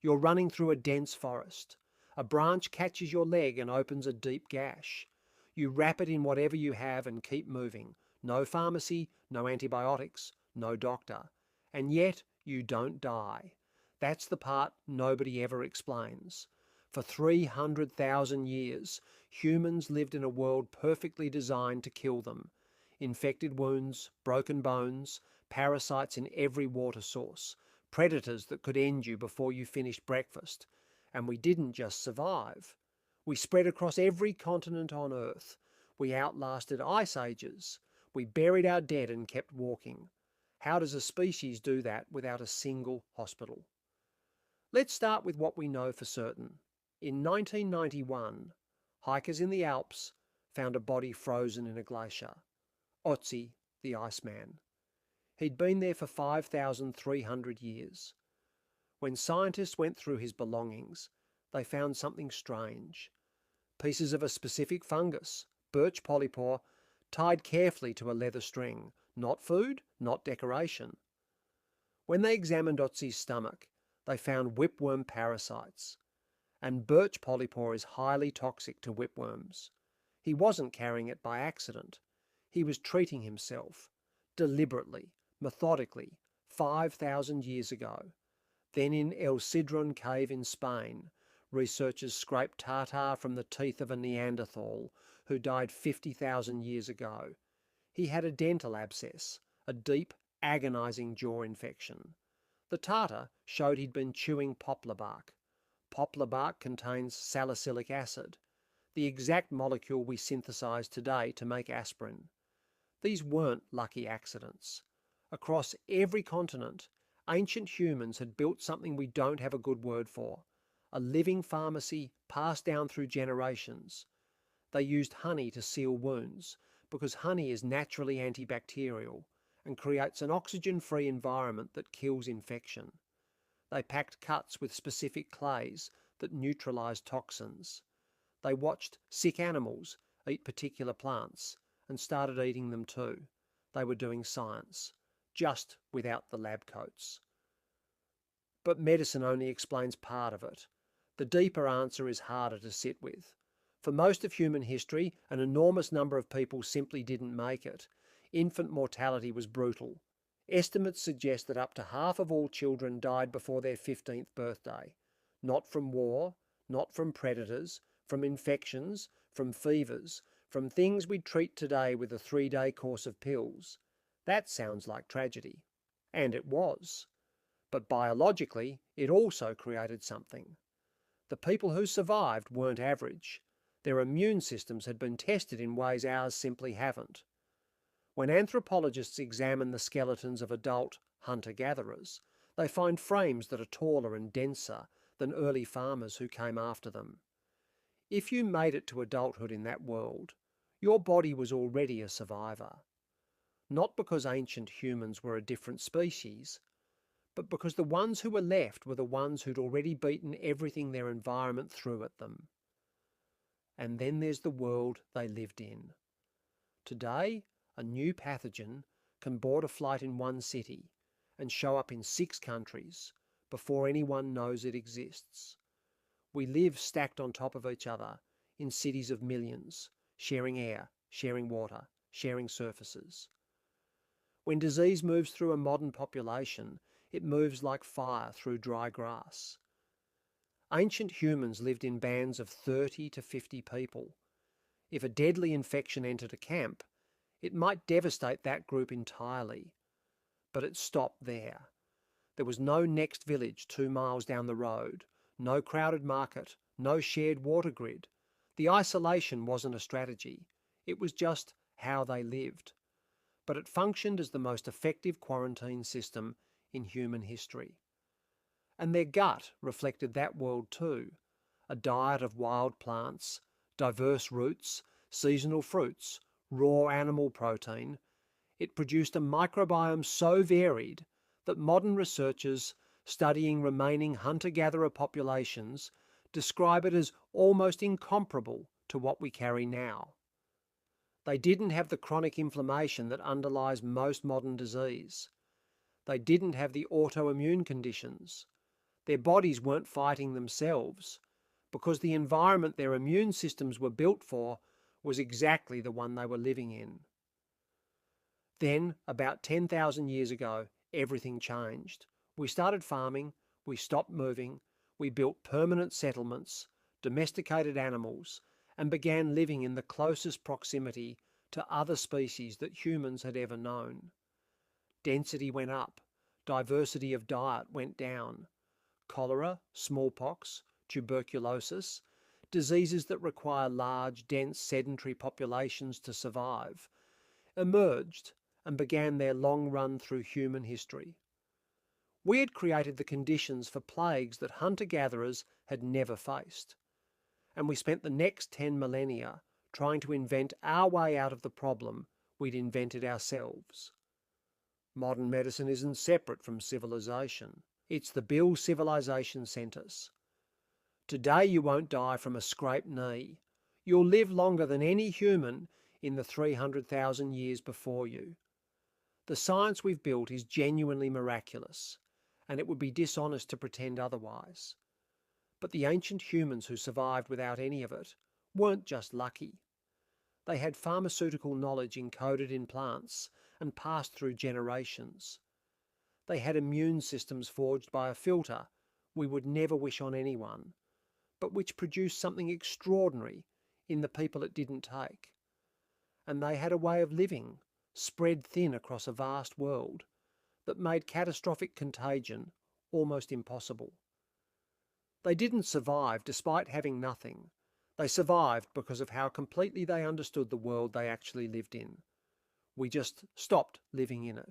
You're running through a dense forest. A branch catches your leg and opens a deep gash. You wrap it in whatever you have and keep moving. No pharmacy, no antibiotics, no doctor. And yet you don't die. That's the part nobody ever explains. For 300,000 years, humans lived in a world perfectly designed to kill them. Infected wounds, broken bones, parasites in every water source, predators that could end you before you finished breakfast. And we didn't just survive. We spread across every continent on Earth. We outlasted ice ages. We buried our dead and kept walking. How does a species do that without a single hospital? Let's start with what we know for certain. In 1991, hikers in the Alps found a body frozen in a glacier. Ötzi the Iceman. He'd been there for 5,300 years. When scientists went through his belongings, they found something strange. Pieces of a specific fungus, birch polypore, tied carefully to a leather string. Not food, not decoration. When they examined Ötzi's stomach, they found whipworm parasites. And birch polypore is highly toxic to whipworms. He wasn't carrying it by accident. He was treating himself, deliberately, methodically, 5,000 years ago. Then in El Sidrón cave in Spain, researchers scraped tartar from the teeth of a Neanderthal who died 50,000 years ago. He had a dental abscess, a deep, agonizing jaw infection. The tartar showed he'd been chewing poplar bark. Poplar bark contains salicylic acid, the exact molecule we synthesize today to make aspirin. These weren't lucky accidents. Across every continent, ancient humans had built something we don't have a good word for, a living pharmacy passed down through generations. They used honey to seal wounds because honey is naturally antibacterial and creates an oxygen-free environment that kills infection. They packed cuts with specific clays that neutralize toxins. They watched sick animals eat particular plants and started eating them too. They were doing science, just without the lab coats. But medicine only explains part of it. The deeper answer is harder to sit with. For most of human history, an enormous number of people simply didn't make it. Infant mortality was brutal. Estimates suggest that up to half of all children died before their 15th birthday. Not from war, not from predators, from infections, from fevers, from things we treat today with a 3-day course of pills. That sounds like tragedy. And it was. But biologically, it also created something. The people who survived weren't average. Their immune systems had been tested in ways ours simply haven't. When anthropologists examine the skeletons of adult hunter-gatherers, they find frames that are taller and denser than early farmers who came after them. If you made it to adulthood in that world, your body was already a survivor. Not because ancient humans were a different species, but because the ones who were left were the ones who'd already beaten everything their environment threw at them. And then there's the world they lived in. Today, a new pathogen can board a flight in one city and show up in 6 countries before anyone knows it exists. We live stacked on top of each other in cities of millions, sharing air, sharing water, sharing surfaces. When disease moves through a modern population, it moves like fire through dry grass. Ancient humans lived in bands of 30 to 50 people. If a deadly infection entered a camp, it might devastate that group entirely. But it stopped there. There was no next village 2 miles down the road, no crowded market, no shared water grid. The isolation wasn't a strategy. It was just how they lived. But it functioned as the most effective quarantine system in human history. And their gut reflected that world too. A diet of wild plants, diverse roots, seasonal fruits, raw animal protein. It produced a microbiome so varied that modern researchers studying remaining hunter-gatherer populations describe it as almost incomparable to what we carry now. They didn't have the chronic inflammation that underlies most modern disease. They didn't have the autoimmune conditions. Their bodies weren't fighting themselves because the environment their immune systems were built for was exactly the one they were living in. Then, about 10,000 years ago, everything changed. We started farming, we stopped moving, we built permanent settlements, domesticated animals, and began living in the closest proximity to other species that humans had ever known. Density went up, diversity of diet went down. Cholera, smallpox, tuberculosis, diseases that require large, dense, sedentary populations to survive, emerged and began their long run through human history. We had created the conditions for plagues that hunter-gatherers had never faced, and we spent the next 10 millennia trying to invent our way out of the problem we'd invented ourselves. Modern medicine isn't separate from civilization. It's the bill civilization sent us. Today you won't die from a scraped knee. You'll live longer than any human in the 300,000 years before you. The science we've built is genuinely miraculous, and it would be dishonest to pretend otherwise. But the ancient humans who survived without any of it weren't just lucky. They had pharmaceutical knowledge encoded in plants and passed through generations. They had immune systems forged by a filter we would never wish on anyone, but which produced something extraordinary in the people it didn't take. And they had a way of living, spread thin across a vast world, that made catastrophic contagion almost impossible. They didn't survive despite having nothing. They survived because of how completely they understood the world they actually lived in. We just stopped living in it.